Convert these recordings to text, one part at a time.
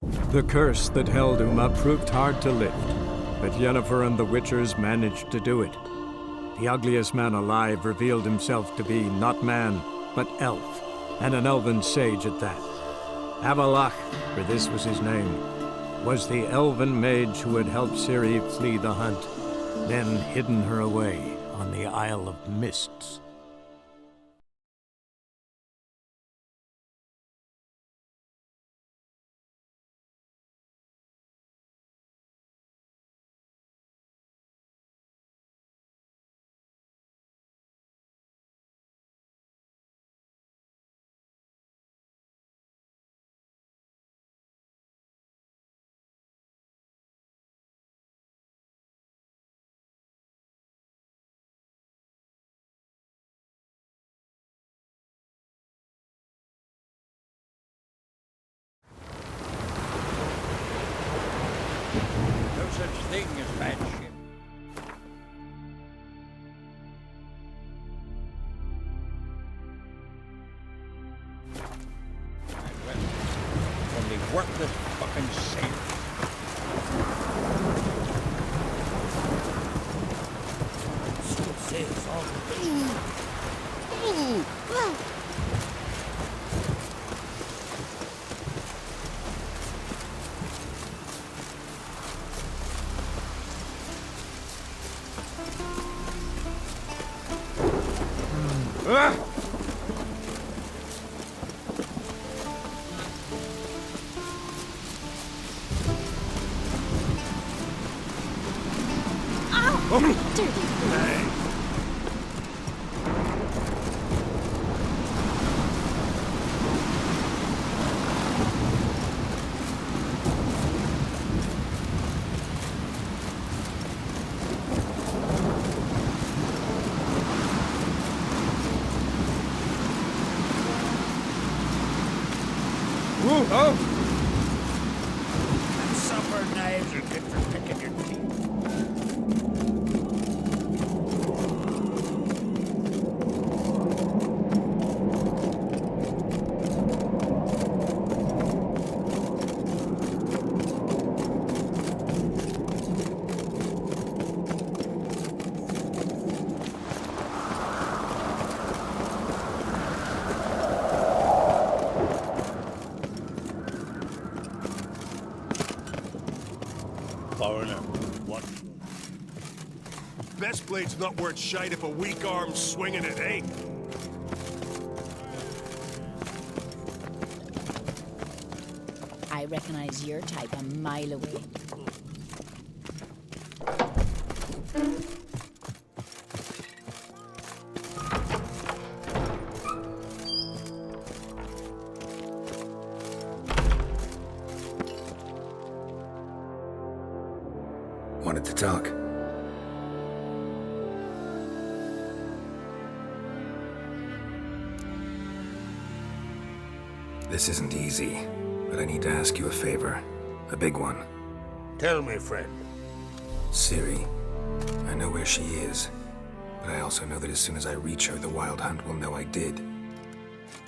The curse that held Uma proved hard to lift, but Yennefer and the Witchers managed to do it. The ugliest man alive revealed himself to be not man, but elf, and an elven sage at that. Avalach, for this was his name, was the elven mage who had helped Ciri flee the hunt, then hidden her away on the Isle of Mists. No such thing as friendship. Only worthless fucking sailors. Still says all and supper knives are good for picking your teeth. Foreigner, what? Best blade's not worth shite if a weak arm's swinging it, eh? I recognize your type a mile away. Wanted to talk. This isn't easy, but I need to ask you a favor. A big one. Tell me, friend. Ciri. I know where she is, but I also know that as soon as I reach her, the Wild Hunt will know I did.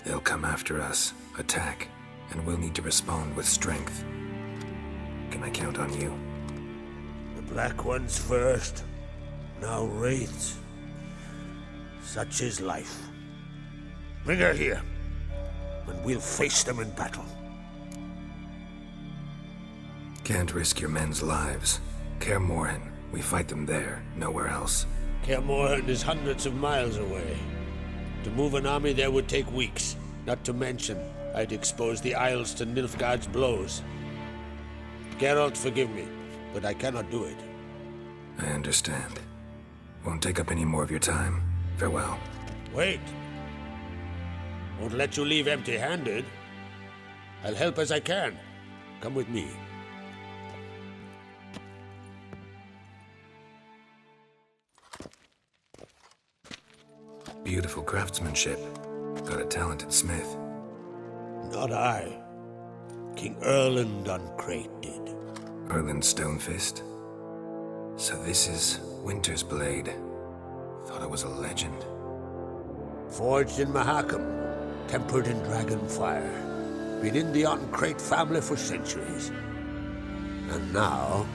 They'll come after us, attack, and we'll need to respond with strength. Can I count on you? The Black Ones first, now Wraiths. Such is life. Bring her here, and we'll face them in battle. Can't risk your men's lives. Kaer Morhen, we fight them there, nowhere else. Kaer Morhen is hundreds of miles away. To move an army there would take weeks. Not to mention, I'd expose the Isles to Nilfgaard's blows. Geralt, forgive me, but I cannot do it. I understand. Won't take up any more of your time. Farewell. Wait. Won't let you leave empty-handed. I'll help as I can. Come with me. Beautiful craftsmanship. Got a talented smith. Not I. King Erland Uncrate did. Erland Stonefist. So this is Winter's Blade. Thought it was a legend. Forged in Mahakam, tempered in dragon fire. Been in the Oncrate family for centuries. And now,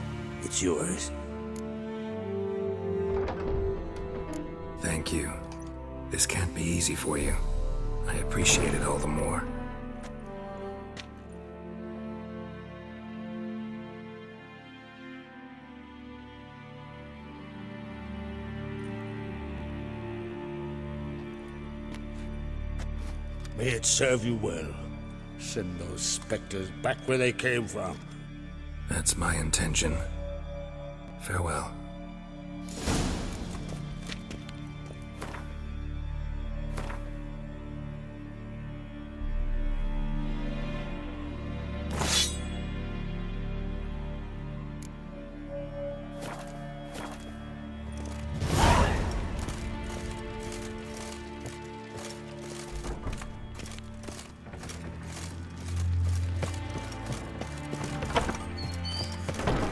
it's yours. Thank you. This can't be easy for you. I appreciate it all the more. May it serve you well. Send those specters back where they came from. That's my intention. Farewell.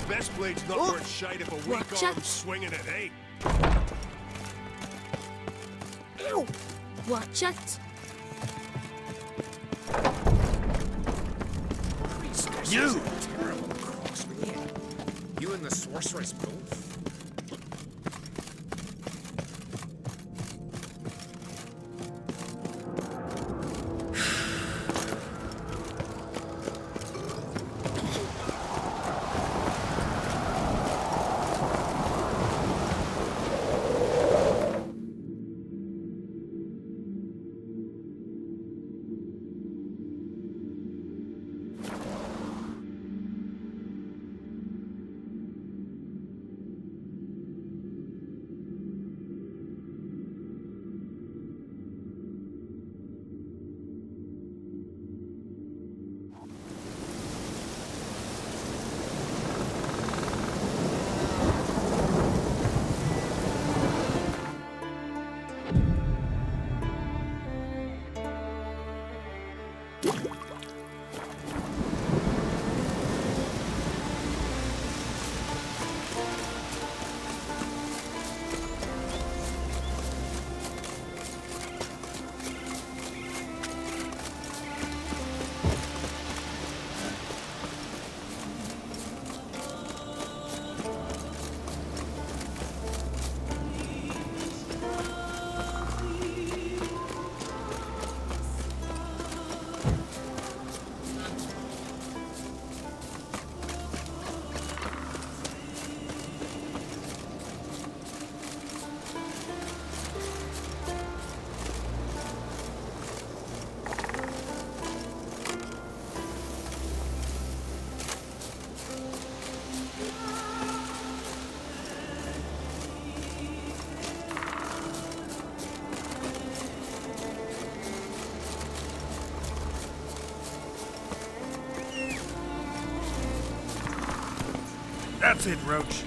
Best blade's not worth shite if a weak Watch arm's out. swinging it, eh? Ew! Watch out! You! Terrible cross, will you? You and the sorceress both? That's it, Roach.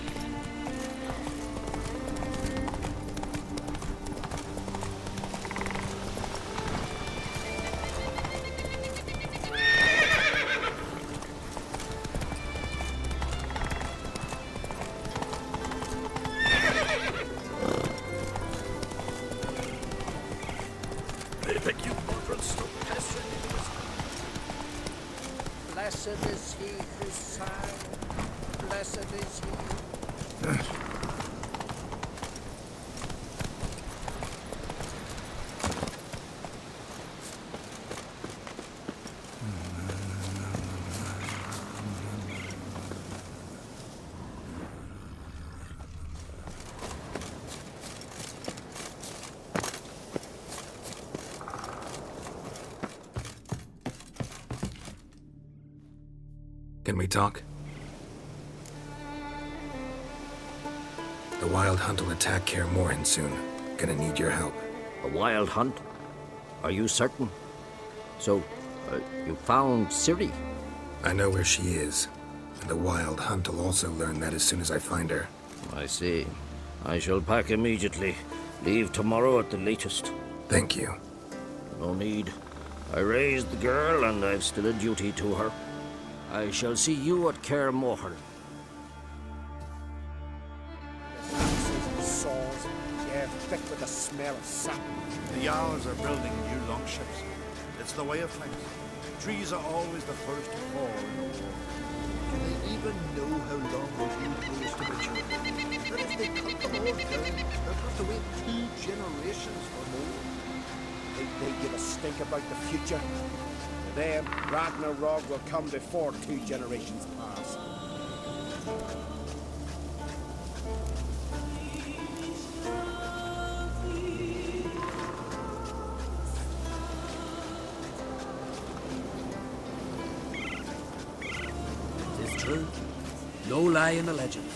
Blessed is he who sang. Blessed is he. Can we talk? The Wild Hunt will attack Kaer Morhen soon. Gonna need your help. A wild hunt? Are you certain? So, you found Ciri? I know where she is. And the Wild Hunt will also learn that as soon as I find her. I see. I shall pack immediately. Leave tomorrow at the latest. Thank you. No need. I raised the girl, and I've still a duty to her. I shall see you at Kaer Morhen. Saws. Yeah, thick with the smell of sap. The Jarls are building new longships. It's the way of things. Trees are always the first to fall in a war. Can they even know how long the wood grows to mature? And if they cut them all down, they'll have to wait 2 generations or more. Think they give a stink about the future? To them, Ragnarok will come before 2 generations pass. True. No lie in the legends.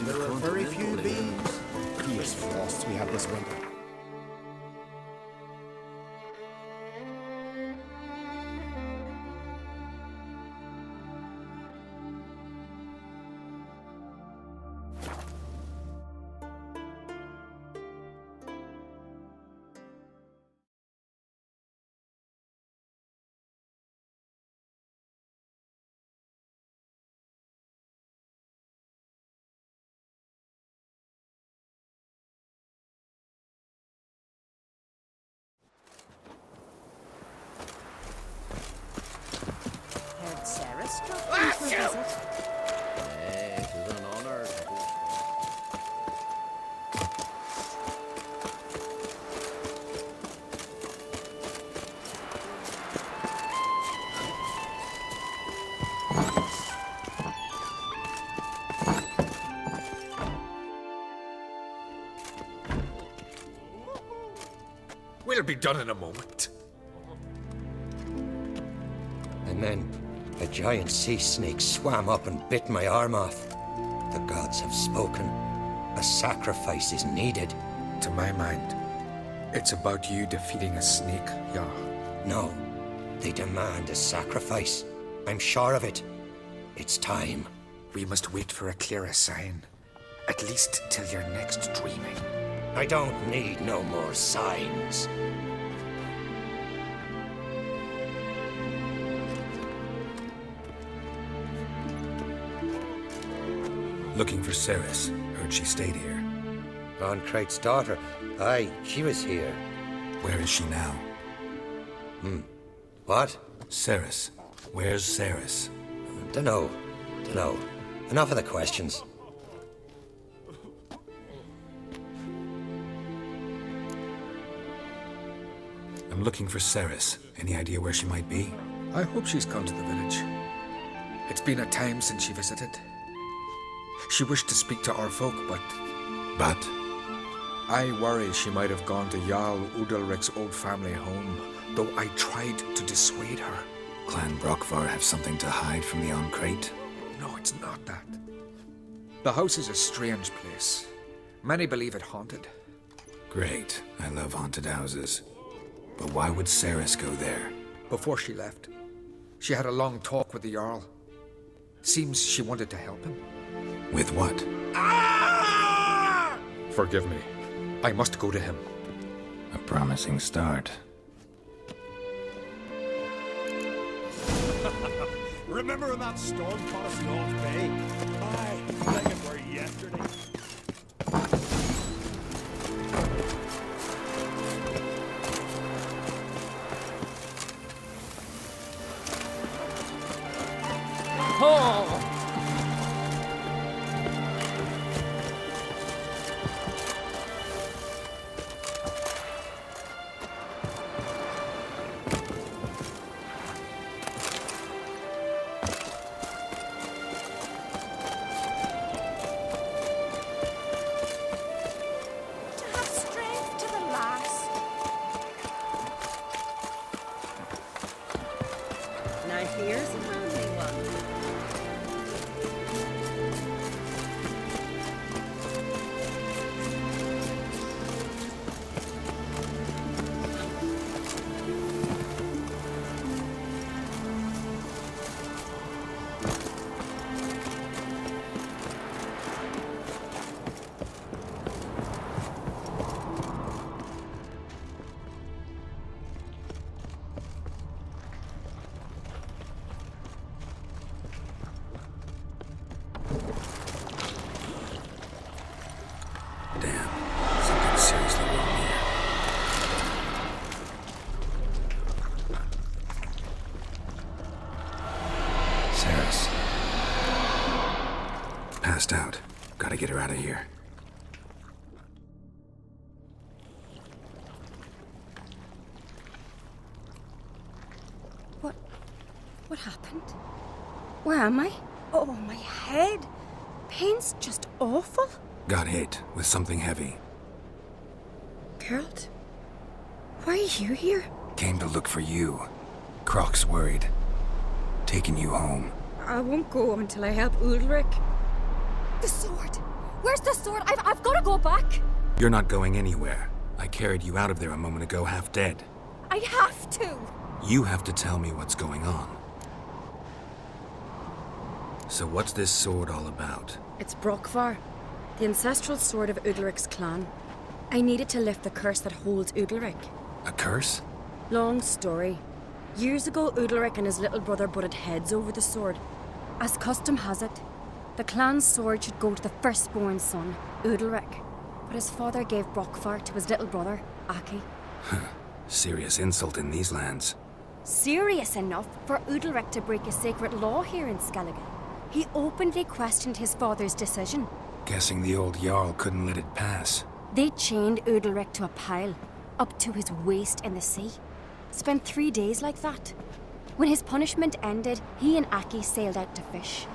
There are very few bees. Fierce frosts we had this winter. Sarah struck me for a visit. It is an honor to do We'll be done in a moment. And then a giant sea snake swam up and bit my arm off. The gods have spoken. A sacrifice is needed. To my mind, it's about you defeating a snake, Yah. No, they demand a sacrifice. I'm sure of it. It's time. We must wait for a clearer sign. At least till your next dreaming. I don't need no more signs. Looking for Ceres. Heard she stayed here. Oncrate's daughter. Aye, she was here. Where is she now? What? Ceres. Where's Ceres? Dunno. Enough of the questions. I'm looking for Ceres. Any idea where she might be? I hope she's come to the village. It's been a time since she visited. She wished to speak to our folk, but... But? I worry she might have gone to Jarl Udalric's old family home, though I tried to dissuade her. Clan Brockvar have something to hide from the Oncrate? No, it's not that. The house is a strange place. Many believe it haunted. Great. I love haunted houses. But why would Ceres go there? Before she left, she had a long talk with the Jarl. Seems she wanted to help him. With what? Forgive me. I must go to him. A promising start. Remember when that storm caught us in Old Bay? Aye, like it were yesterday. Passed out. Gotta get her out of here. What happened? Where am I? Oh, my head. Pain's just awful. Got hit with something heavy. Geralt? Why are you here? Came to look for you. Croc's worried. Taking you home. I won't go until I help Udalric. The sword! Where's the sword? I've got to go back! You're not going anywhere. I carried you out of there a moment ago, half dead. I have to! You have to tell me what's going on. So what's this sword all about? It's Brokvar, the ancestral sword of Udalric's clan. I needed to lift the curse that holds Udalric. A curse? Long story. Years ago, Udalric and his little brother butted heads over the sword. As custom has it, the clan's sword should go to the firstborn son, Udalric. But his father gave Brokvar to his little brother, Aki. Serious insult in these lands. Serious enough for Udalric to break a sacred law here in Skellige. He openly questioned his father's decision. Guessing the old Jarl couldn't let it pass. They chained Udalric to a pile, up to his waist in the sea. Spent 3 days like that. When his punishment ended, he and Aki sailed out to fish.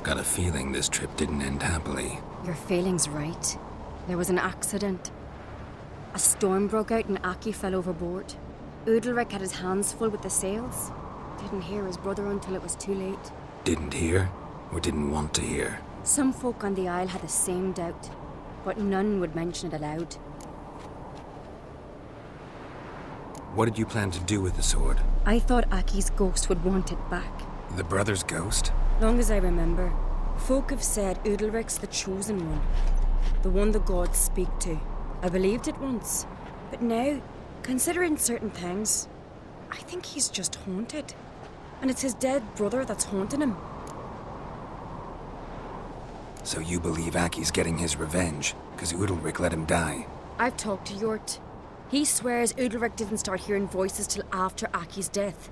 Got a feeling this trip didn't end happily. Your feeling's right. There was an accident. A storm broke out and Aki fell overboard. Udalric had his hands full with the sails. Didn't hear his brother until it was too late. Didn't hear? Or didn't want to hear? Some folk on the Isle had the same doubt, but none would mention it aloud. What did you plan to do with the sword? I thought Aki's ghost would want it back. The brother's ghost? Long as I remember, folk have said Udalric's the chosen one. The one the gods speak to. I believed it once. But now, considering certain things, I think he's just haunted. And it's his dead brother that's haunting him. So you believe Aki's getting his revenge, because Udalric let him die? I've talked to Yort. He swears Udalric didn't start hearing voices till after Aki's death.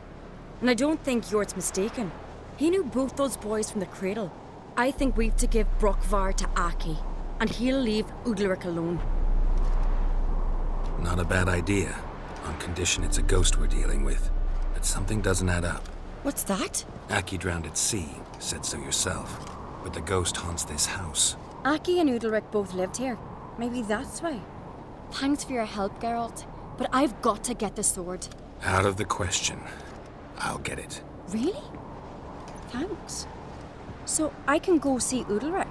And I don't think Yort's mistaken. He knew both those boys from the cradle. I think we've to give Brokvar to Aki, and he'll leave Udalric alone. Not a bad idea, on condition it's a ghost we're dealing with. But something doesn't add up. What's that? Aki drowned at sea, said so yourself. But the ghost haunts this house. Aki and Udalric both lived here. Maybe that's why. Thanks for your help, Geralt. But I've got to get the sword. Out of the question. I'll get it. Really? Thanks. So I can go see Udalric?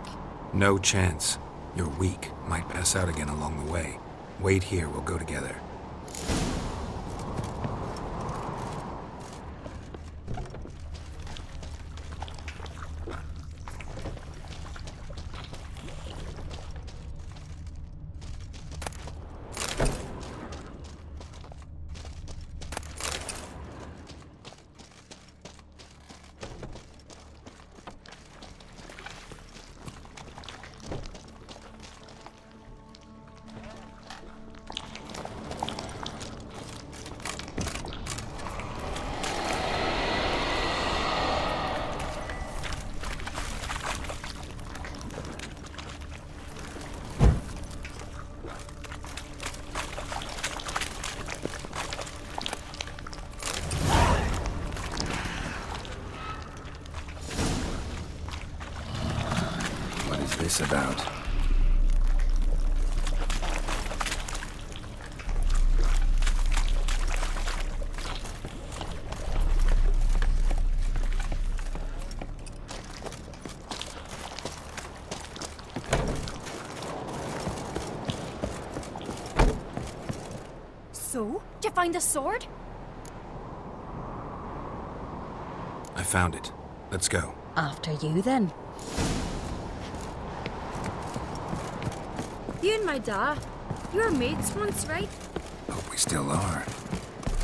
No chance. You're weak. Might pass out again along the way. Wait here, we'll go together. This about? So, did you find the sword? I found it. Let's go. After you, then. You and my dad, you were mates once, right? Hope we still are.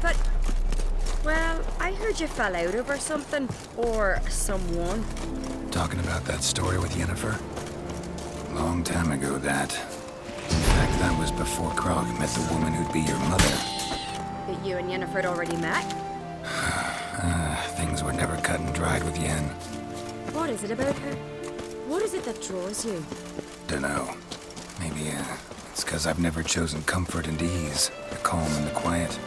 But, well, I heard you fell out over something. Or someone. Talking about that story with Yennefer? Long time ago, that. In fact, that was before Krog met the woman who'd be your mother. But you and Yennefer had already met? Things were never cut and dried with Yen. What is it about her? What is it that draws you? Dunno. Maybe, it's 'cause I've never chosen comfort and ease, the calm and the quiet.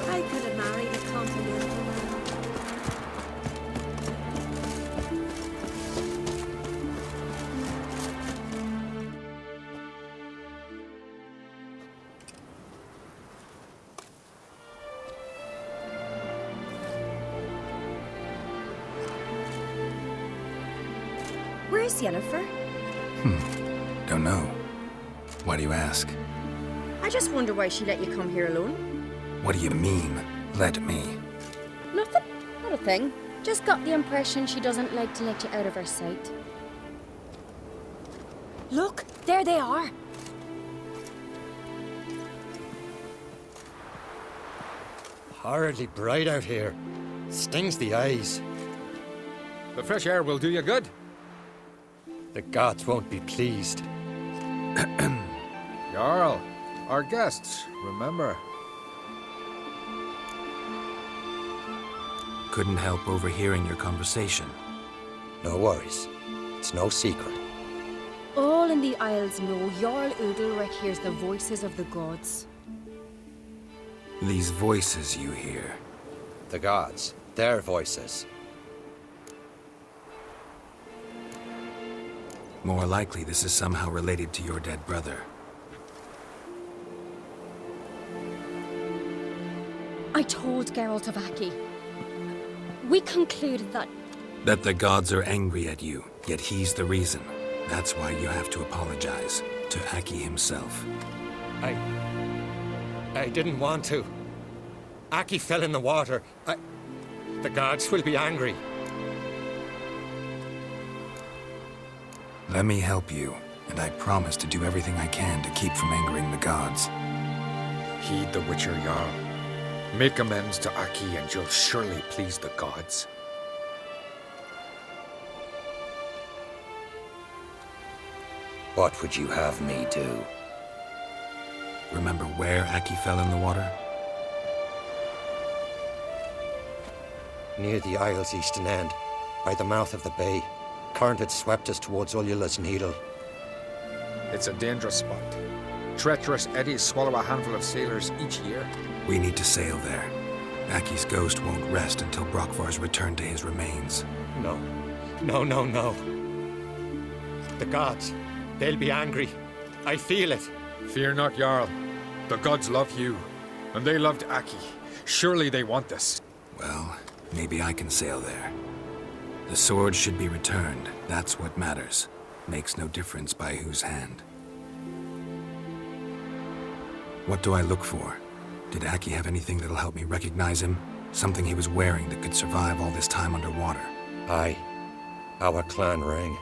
I could have married a continental man. Where's Yennefer? Don't know. Why do you ask? I just wonder why she let you come here alone. What do you mean, let me? Nothing. Not a thing. Just got the impression she doesn't like to let you out of her sight. Look, there they are. Horridly bright out here. Stings the eyes. The fresh air will do you good. The gods won't be pleased. Jarl, our guests, remember. Couldn't help overhearing your conversation. No worries. It's no secret. All in the Isles know Jarl Udalric hears the voices of the gods. These voices you hear. The gods. Their voices. More likely this is somehow related to your dead brother. I told Geralt of Aki. We concluded that... That the gods are angry at you, yet he's the reason. That's why you have to apologize to Aki himself. I didn't want to. Aki fell in the water. The gods will be angry. Let me help you, and I promise to do everything I can to keep from angering the gods. Heed the Witcher Jarl. Make amends to Aki and you'll surely please the gods. What would you have me do? Remember where Aki fell in the water? Near the Isle's eastern end, by the mouth of the bay. Current had swept us towards Ullula's Needle. It's a dangerous spot. Treacherous eddies swallow a handful of sailors each year. We need to sail there. Aki's ghost won't rest until Brokvar's returned to his remains. No. No. The gods. They'll be angry. I feel it. Fear not, Jarl. The gods love you. And they loved Aki. Surely they want this. Well, maybe I can sail there. The sword should be returned. That's what matters. Makes no difference by whose hand. What do I look for? Did Aki have anything that'll help me recognize him? Something he was wearing that could survive all this time underwater? Aye. Our clan ring.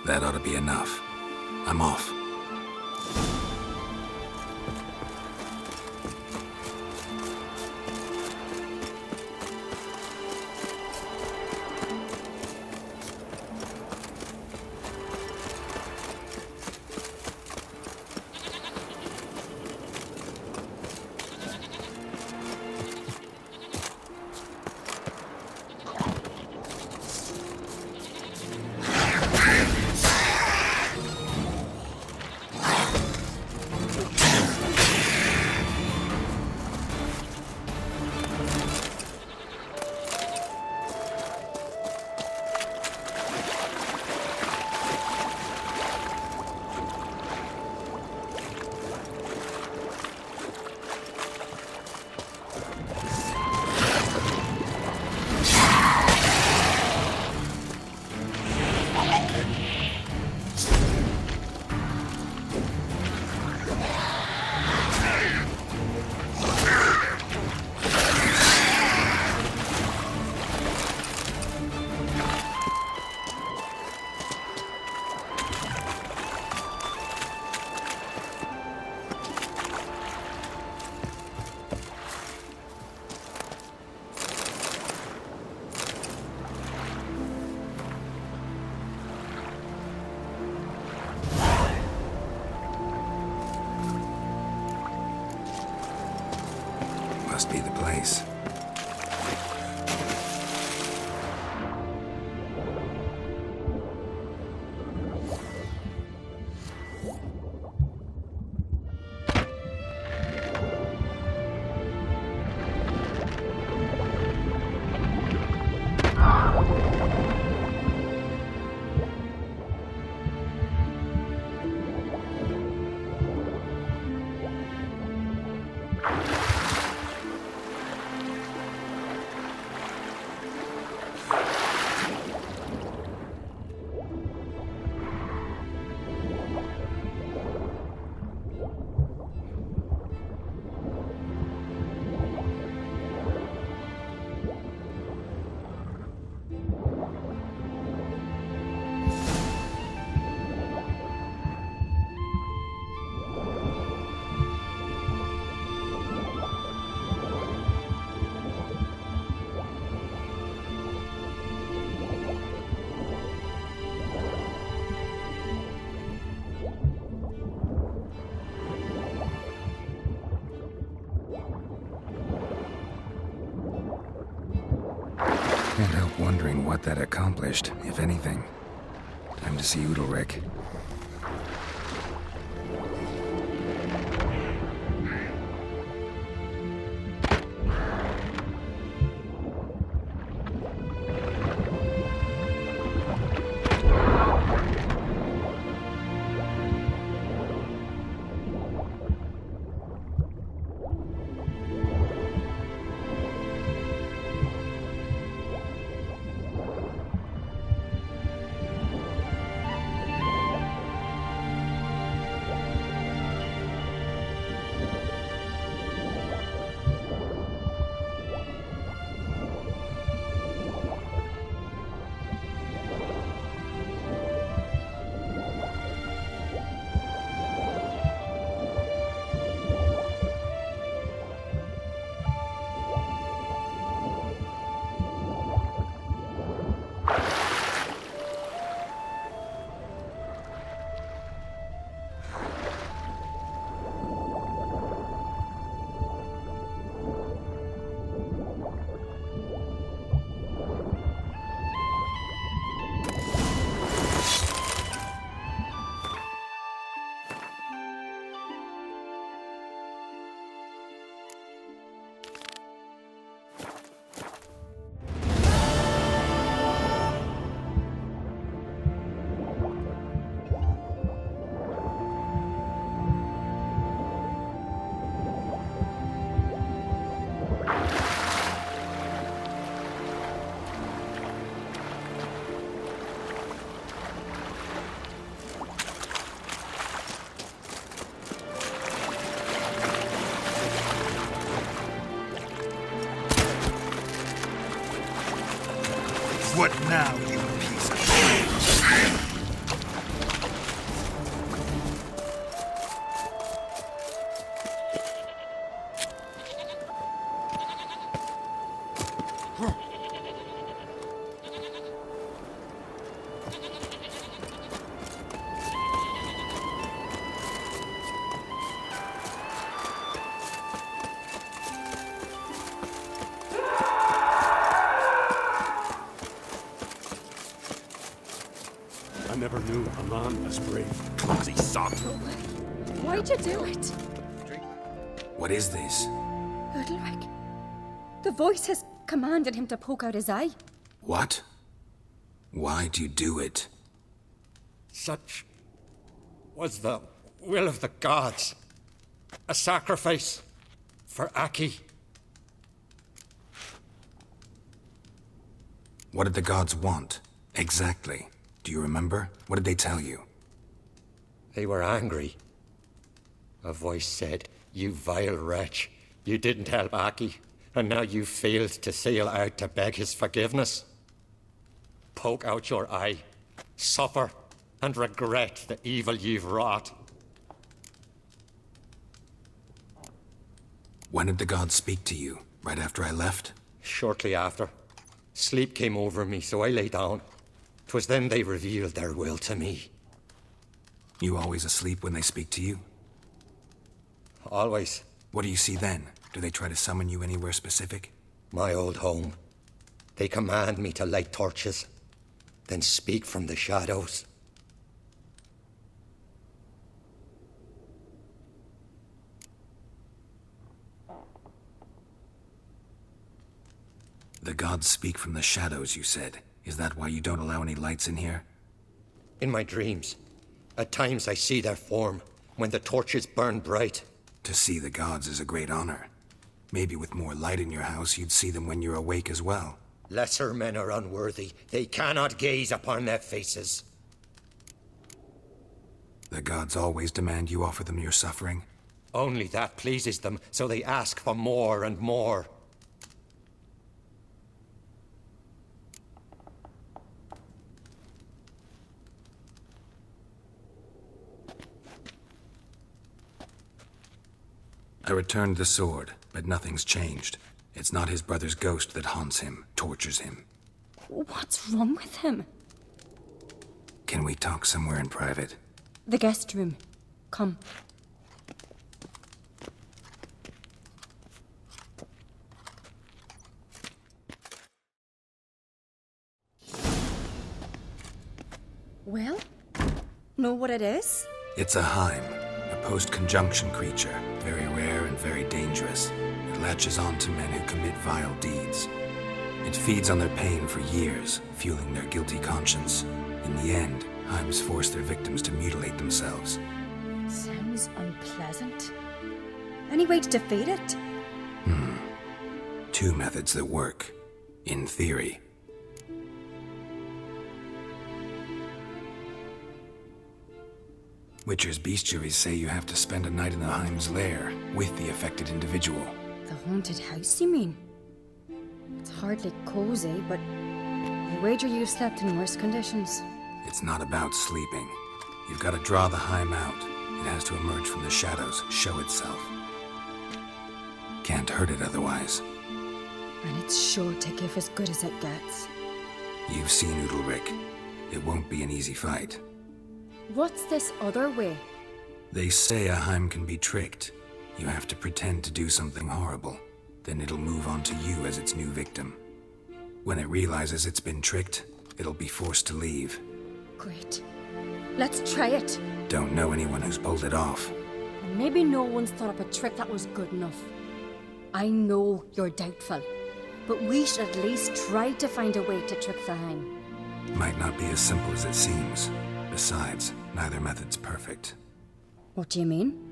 That ought to be enough. I'm off. Must be the place. Can't help wondering what that accomplished, if anything. Time to see Udalryk. What now, you piece of shit? I never knew a man as brave. Clumsy sod. Why'd you do it? What is this? Udalric. The voice has commanded him to poke out his eye. What? Why'd you do it? Such was the will of the gods. A sacrifice for Aki. What did the gods want? Exactly. Do you remember? What did they tell you? They were angry. A voice said, "You vile wretch, you didn't help Aki, and now you failed to sail out to beg his forgiveness. Poke out your eye, suffer, and regret the evil you've wrought." When did the gods speak to you? Right after I left? Shortly after. Sleep came over me, so I lay down. 'Twas then they revealed their will to me. You always asleep when they speak to you? Always. What do you see then? Do they try to summon you anywhere specific? My old home. They command me to light torches, then speak from the shadows. The gods speak from the shadows, you said. Is that why you don't allow any lights in here? In my dreams. At times I see their form, when the torches burn bright. To see the gods is a great honor. Maybe with more light in your house, you'd see them when you're awake as well. Lesser men are unworthy. They cannot gaze upon their faces. The gods always demand you offer them your suffering? Only that pleases them, so they ask for more and more. I returned the sword, but nothing's changed. It's not his brother's ghost that haunts him, tortures him. What's wrong with him? Can we talk somewhere in private? The guest room. Come. Well? Know what it is? It's a Heim, a post-conjunction creature, very rare and very dangerous. It latches on to men who commit vile deeds. It feeds on their pain for years, fueling their guilty conscience. In the end, Heims force their victims to mutilate themselves. Sounds unpleasant. Any way to defeat it? Two methods that work. In theory. Witcher's bestiaries say you have to spend a night in the Heim's lair with the affected individual. The haunted house, you mean? It's hardly cozy, but I wager you've slept in worse conditions. It's not about sleeping. You've got to draw the Heim out. It has to emerge from the shadows, show itself. Can't hurt it otherwise. And it's sure to give as good as it gets. You've seen Udalric. It won't be an easy fight. What's this other way? They say a Heim can be tricked. You have to pretend to do something horrible. Then it'll move on to you as its new victim. When it realizes it's been tricked, it'll be forced to leave. Great. Let's try it. Don't know anyone who's pulled it off. And maybe no one's thought up a trick that was good enough. I know you're doubtful, but we should at least try to find a way to trick the Heim. Might not be as simple as it seems. Besides, neither method's perfect. What do you mean?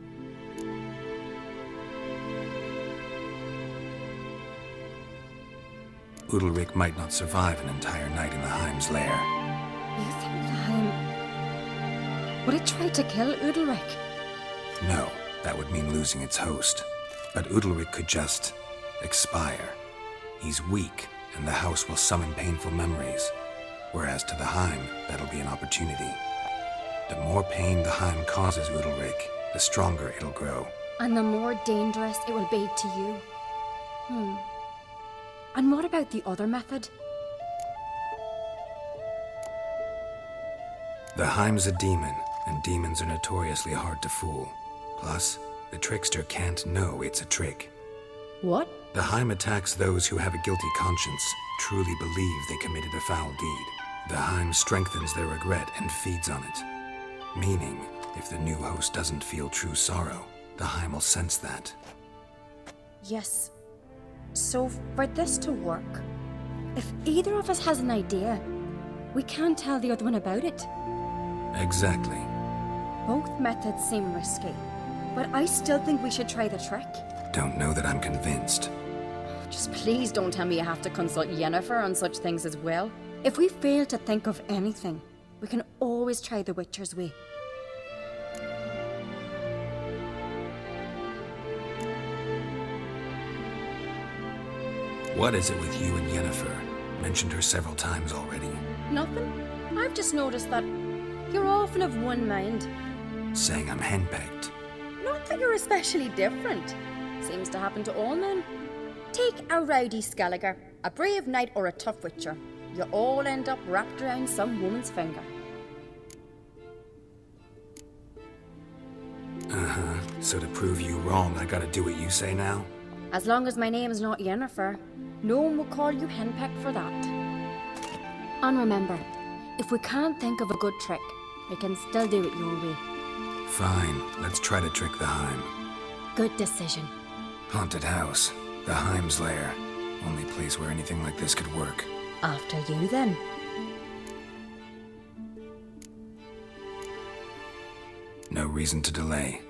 Udalric might not survive an entire night in the Heim's lair. You think the Heim... would it try to kill Udalric? No, that would mean losing its host. But Udalric could just expire. He's weak, and the house will summon painful memories. Whereas to the Heim, that'll be an opportunity. The more pain the Heim causes Udalric, the stronger it'll grow. And the more dangerous it will be to you. And what about the other method? The Heim's a demon, and demons are notoriously hard to fool. Plus, the trickster can't know it's a trick. What? The Heim attacks those who have a guilty conscience, truly believe they committed a foul deed. The Heim strengthens their regret and feeds on it. Meaning, if the new host doesn't feel true sorrow, the Heim will sense that. Yes. So, for this to work, if either of us has an idea, we can't tell the other one about it. Exactly. Both methods seem risky, but I still think we should try the trick. Don't know that I'm convinced. Just please don't tell me you have to consult Yennefer on such things as well. If we fail to think of anything, we can always try the Witcher's way. What is it with you and Yennefer? Mentioned her several times already. Nothing. I've just noticed that you're often of one mind. Saying I'm henpecked. Not that you're especially different. Seems to happen to all men. Take a rowdy Skelliger, a brave knight or a tough witcher. You all end up wrapped around some woman's finger. So to prove you wrong, I gotta do what you say now? As long as my name is not Yennefer, no one will call you henpecked for that. And remember, if we can't think of a good trick, we can still do it your way. Fine, let's try to trick the Heim. Good decision. Haunted house, the Heim's lair. Only place where anything like this could work. After you, then. No reason to delay.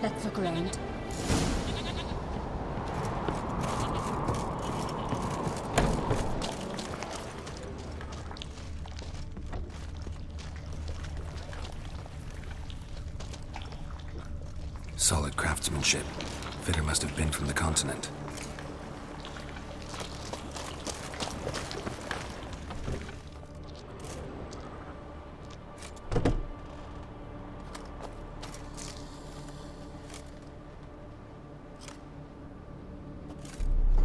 Let's look around. Solid craftsmanship. Fitter must have been from the continent.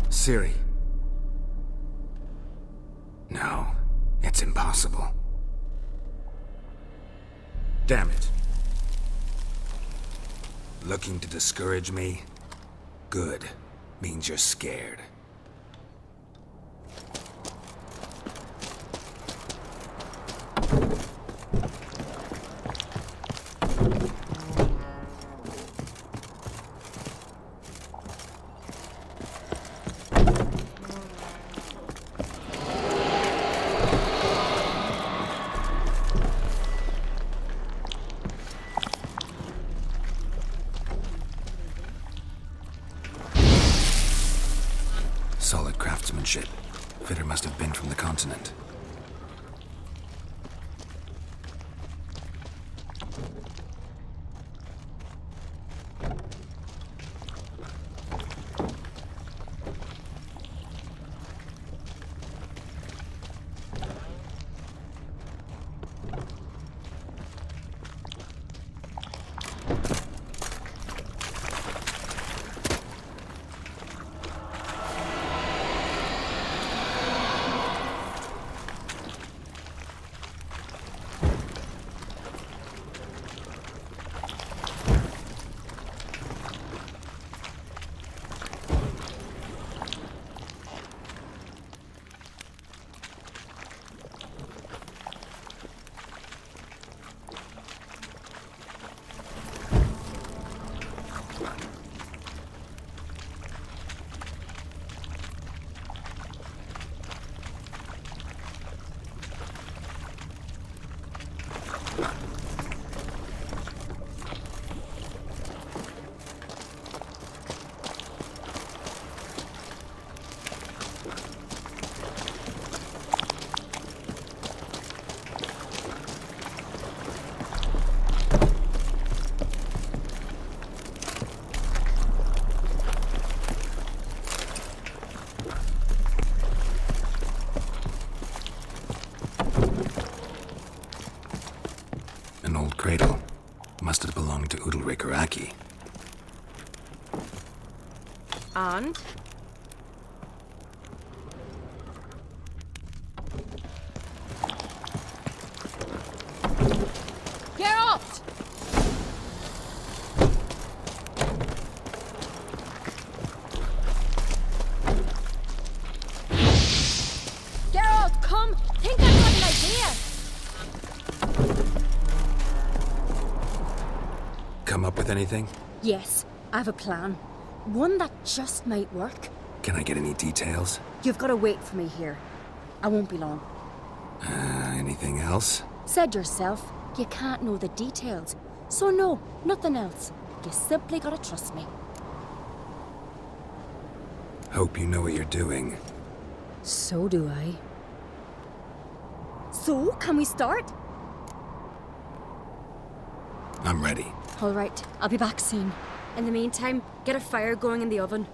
Ciri. No, it's impossible. Damn it. Looking to discourage me? Good. Means you're scared. Solid craftsmanship. Fitter must have been from the continent. Udalric or Aki. And? Geralt! Geralt, come! Think I've got an idea! Come up with anything? Yes, I have a plan. One that just might work. Can I get any details? You've got to wait for me here. I won't be long. Anything else? Said yourself, you can't know the details. So no, nothing else. You simply gotta trust me. Hope you know what you're doing. So do I. So, can we start? I'm ready. All right, I'll be back soon. In the meantime, get a fire going in the oven.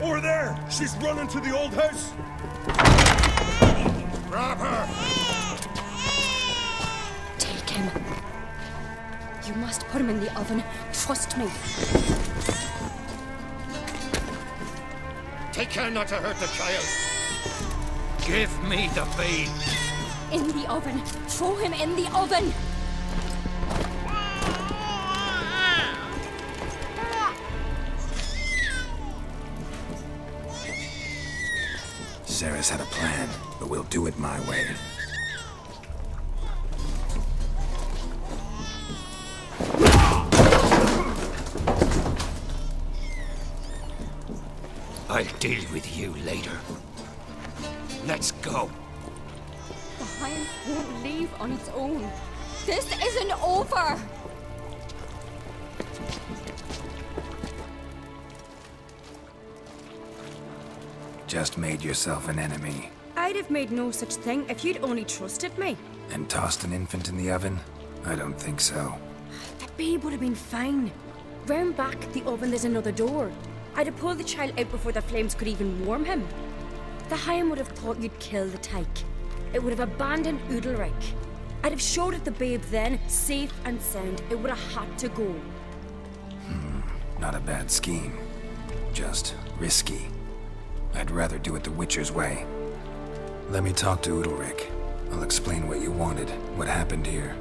Over there! She's running to the old house! Grab her! Take him. You must put him in the oven. Trust me. Take care not to hurt the child. Give me the babe. In the oven. Throw him in the oven. Sarah's had a plan, but we'll do it my way. I'll deal with you later. Let's go. The hind won't leave on its own. This isn't over. Just made yourself an enemy. I'd have made no such thing if you'd only trusted me. And tossed an infant in the oven? I don't think so. The babe would have been fine. Round back the oven there's another door. I'd have pulled the child out before the flames could even warm him. The Higham would have thought you'd kill the tyke. It would have abandoned Udalric. I'd have showed it the babe then, safe and sound. It would have had to go. Not a bad scheme. Just risky. I'd rather do it the Witcher's way. Let me talk to Udalric. I'll explain what you wanted, what happened here.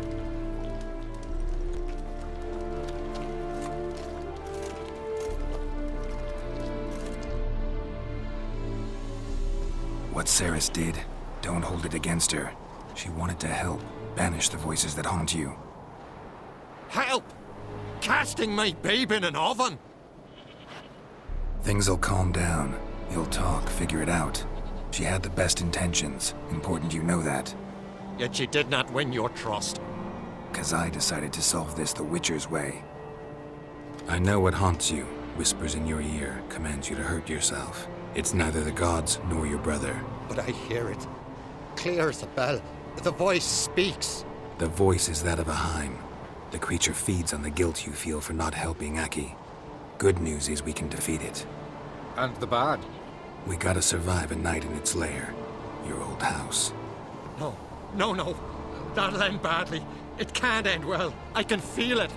What Cerys did, don't hold it against her. She wanted to help, banish the voices that haunt you. Help! Casting my babe in an oven! Things'll calm down. You'll talk, figure it out. She had the best intentions. Important you know that. Yet she did not win your trust. 'Cause I decided to solve this the Witcher's way. I know what haunts you, whispers in your ear, commands you to hurt yourself. It's neither the gods nor your brother. But I hear it. Clear as a bell. The voice speaks. The voice is that of a Higham. The creature feeds on the guilt you feel for not helping Aki. Good news is we can defeat it. And the bad? We gotta survive a night in its lair. Your old house. No, no, no. That'll end badly. It can't end well. I can feel it.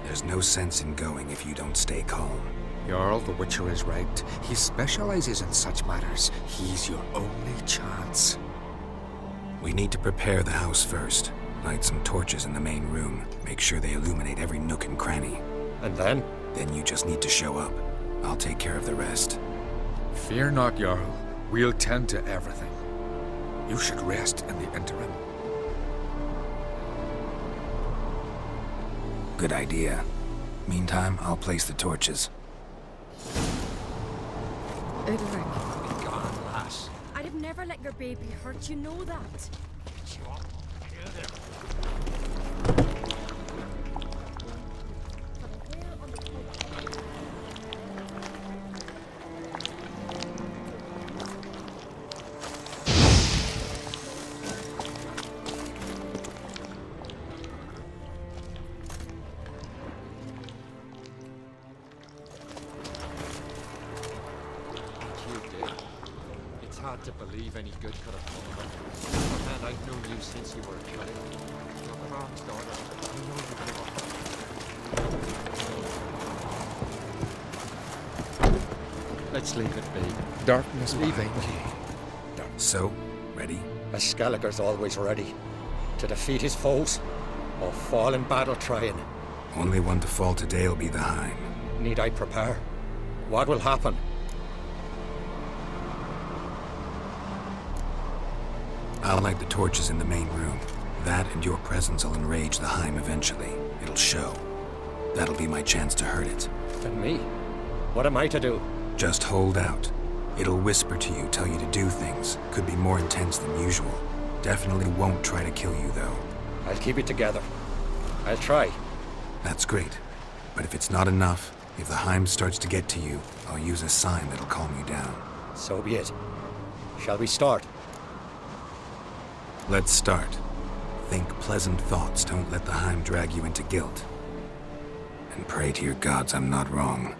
There's no sense in going if you don't stay calm. Jarl, the Witcher is right. He specializes in such matters. He's your only chance. We need to prepare the house first. Light some torches in the main room. Make sure they illuminate every nook and cranny. And then? Then you just need to show up. I'll take care of the rest. Fear not, Jarl. We'll tend to everything. You should rest in the interim. Good idea. Meantime, I'll place the torches. Udalric, Be gone, lass. I'd have never let your baby hurt, you know that. Get you up. Kill them. hard to believe any good could have come of it. Man, I've known you since you were a child. You're the wrong's daughter. I know you live on. Let's leave it be. Darkness Leaving. So, ready? A Skelliger's always ready. To defeat his foes, or fall in battle trying. Only one to fall today will be the Heim. Need I prepare? What will happen? I'll light the torches in the main room. That and your presence will enrage the Heim eventually. It'll show. That'll be my chance to hurt it. And me? What am I to do? Just hold out. It'll whisper to you, tell you to do things. Could be more intense than usual. Definitely won't try to kill you, though. I'll keep it together. I'll try. That's great. But if it's not enough, if the Heim starts to get to you, I'll use a sign that'll calm you down. So be it. Shall we start? Let's start. Think pleasant thoughts, don't let the Heim drag you into guilt. And pray to your gods I'm not wrong.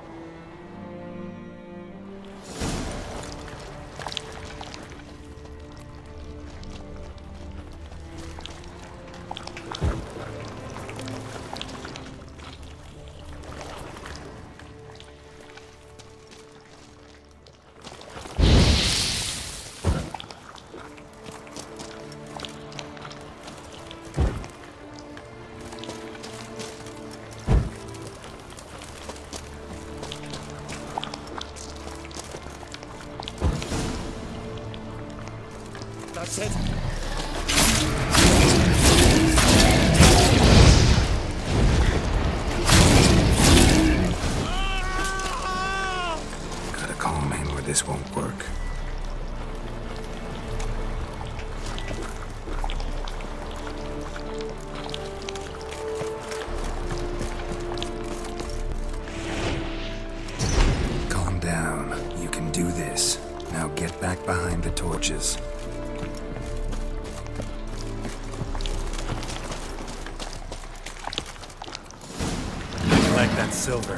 That's it. Gotta calm him or this won't work. Calm down. You can do this. Now get back behind the torches. Like that silver.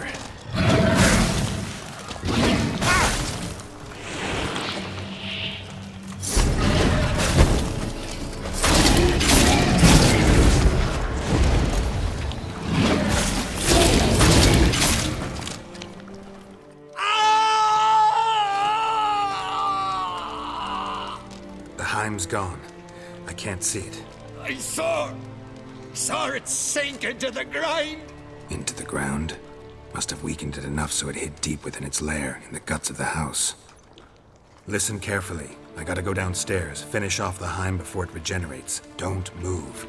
The Heim's gone. I can't see it. I saw it sink into the ground. Into the ground? Must have weakened it enough so it hid deep within its lair, in the guts of the house. Listen carefully. I gotta go downstairs, finish off the Heim before it regenerates. Don't move.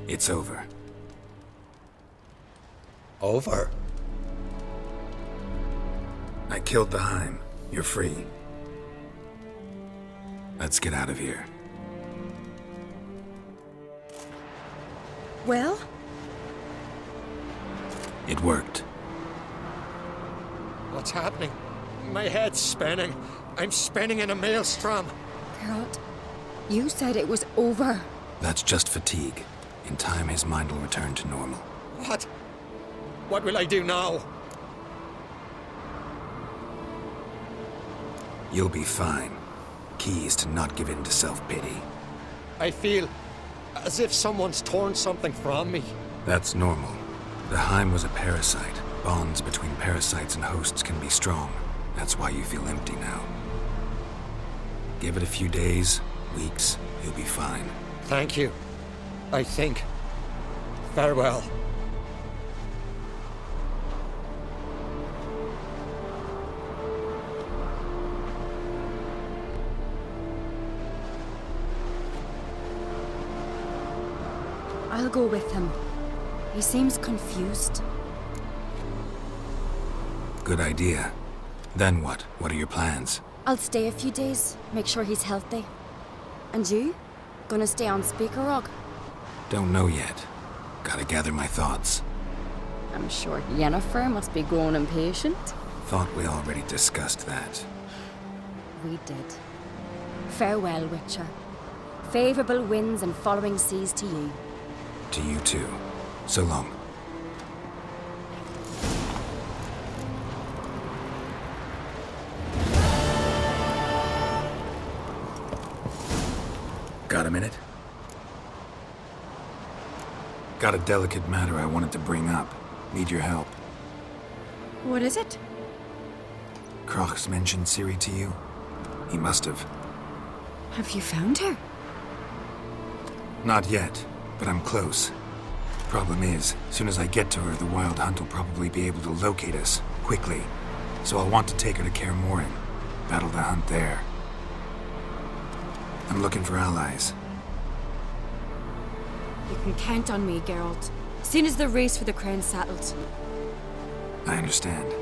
It's over. Over? I killed the Heim. You're free. Let's get out of here. Well? It worked. What's happening? My head's spinning. I'm spinning in a maelstrom. Geralt, you said it was over. That's just fatigue. In time, his mind will return to normal. What? What will I do now? You'll be fine. Key is to not give in to self-pity. I feel as if someone's torn something from me. That's normal. The Heim was a parasite. Bonds between parasites and hosts can be strong. That's why you feel empty now. Give it a few days, weeks, you'll be fine. Thank you. I think. Farewell. I'll go with him. He seems confused. Good idea. Then what? What are your plans? I'll stay a few days, make sure he's healthy. And you? Gonna stay on Speaker Rock? Don't know yet. Gotta gather my thoughts. I'm sure Yennefer must be growing impatient. Thought we already discussed that. We did. Farewell, Witcher. Favorable winds and following seas to you. To you too. So long. Got a minute? Got a delicate matter I wanted to bring up. Need your help. What is it? Crach's mentioned Ciri to you? He must have. Have you found her? Not yet, but I'm close. Problem is, as soon as I get to her, the Wild Hunt will probably be able to locate us, quickly. So I'll want to take her to Kaer Morhen. Battle the hunt there. I'm looking for allies. You can count on me, Geralt. Soon as the race for the crown's settled. I understand.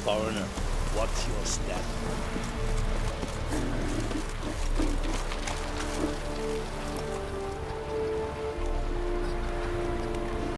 Foreigner, watch your step.